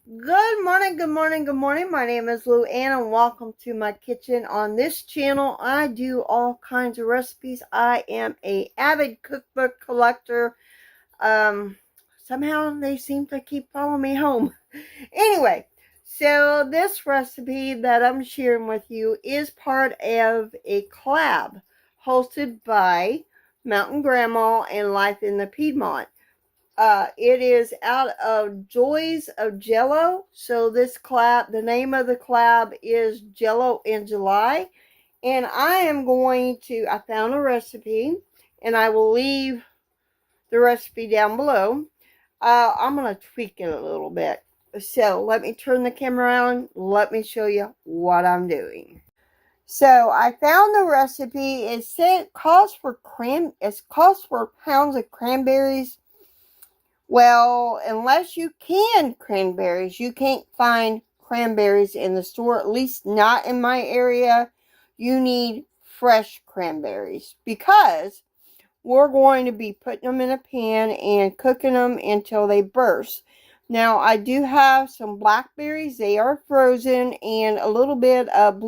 Good morning, good morning, good morning. My name is LouAnn and welcome to my kitchen. On this channel, I do all kinds of recipes. I am a avid cookbook collector. Somehow they seem to keep following me home. Anyway, so this recipe that I'm sharing with you is part of a collab hosted by Mountain Grandma and Life in the Piedmont. It is out of Joys of Jello. So this collab, the name of the collab is Jello in July. And I found a recipe and I will leave the recipe down below. I'm going to tweak it a little bit. So let me turn the camera around. Let me show you what I'm doing. So I found the recipe. It said it calls for pounds of cranberries. Well, unless you can cranberries, you can't find cranberries in the store, at least not in my area. You need fresh cranberries because we're going to be putting them in a pan and cooking them until they burst. Now, I do have some blackberries. They are frozen, and a little bit of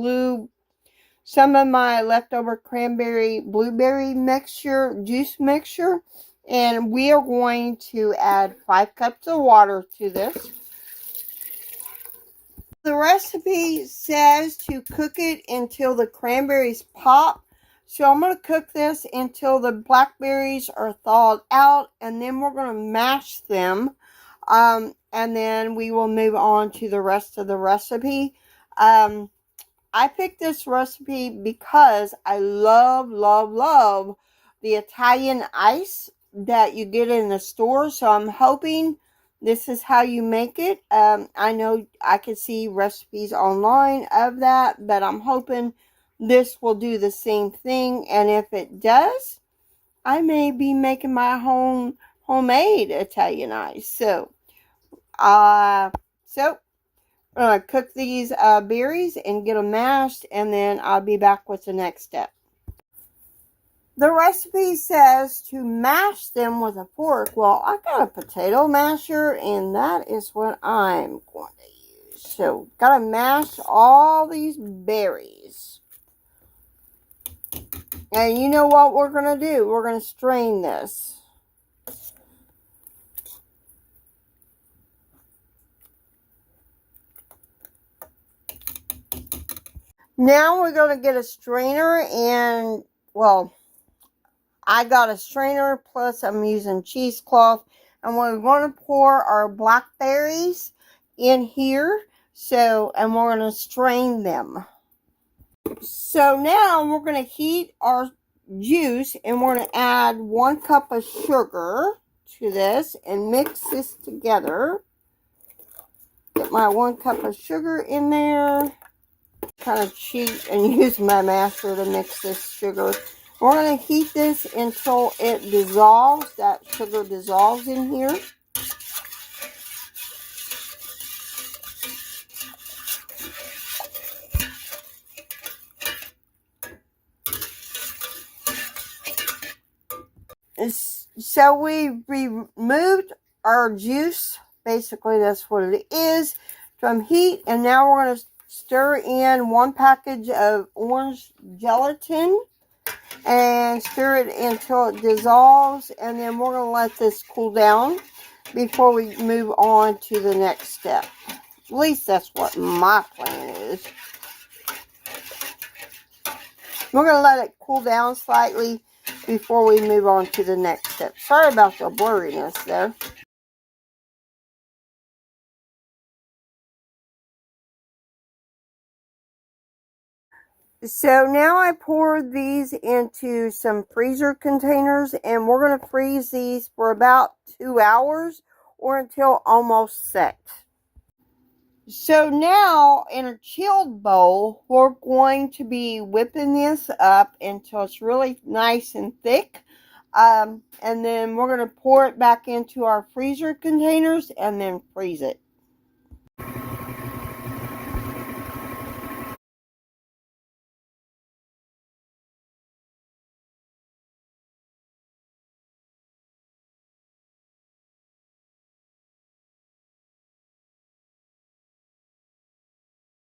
some of my leftover cranberry blueberry juice mixture. And we are going to add 5 cups of water to this. The recipe says to cook it until the cranberries pop. So I'm going to cook this until the blackberries are thawed out. And then we're going to mash them. And then we will move on to the rest of the recipe. I picked this recipe because I love the Italian ice that you get in the store. So I'm hoping this is how you make it. I know I could see recipes online of that, but I'm hoping this will do the same thing. And if it does, I may be making my homemade Italian ice. So I'm going to cook these berries and get them mashed, and then I'll be back with the next step. The recipe says to mash them with a fork. Well, I got a potato masher, and that is what I'm going to use. So, got to mash all these berries. And you know what we're going to do? We're going to strain this. Now we're going to get a strainer and, well, I got a strainer, plus I'm using cheesecloth. And we're going to pour our blackberries in here. And we're going to strain them. So now we're going to heat our juice. And we're going to add 1 cup of sugar to this. And mix this together. Get my 1 cup of sugar in there. Kind of cheat and use my masher to mix this sugar. We're going to heat this until it dissolves. That sugar dissolves in here. So we removed our juice. Basically, that's what it is from heat. And now we're going to stir in 1 package of orange gelatin. And stir it until it dissolves. And then we're going to let this cool down before we move on to the next step. At least that's what my plan is. We're going to let it cool down slightly before we move on to the next step. Sorry about the blurriness there. So now I poured these into some freezer containers, and we're going to freeze these for about 2 hours or until almost set. So now in a chilled bowl, we're going to be whipping this up until it's really nice and thick. And then we're going to pour it back into our freezer containers and then freeze it.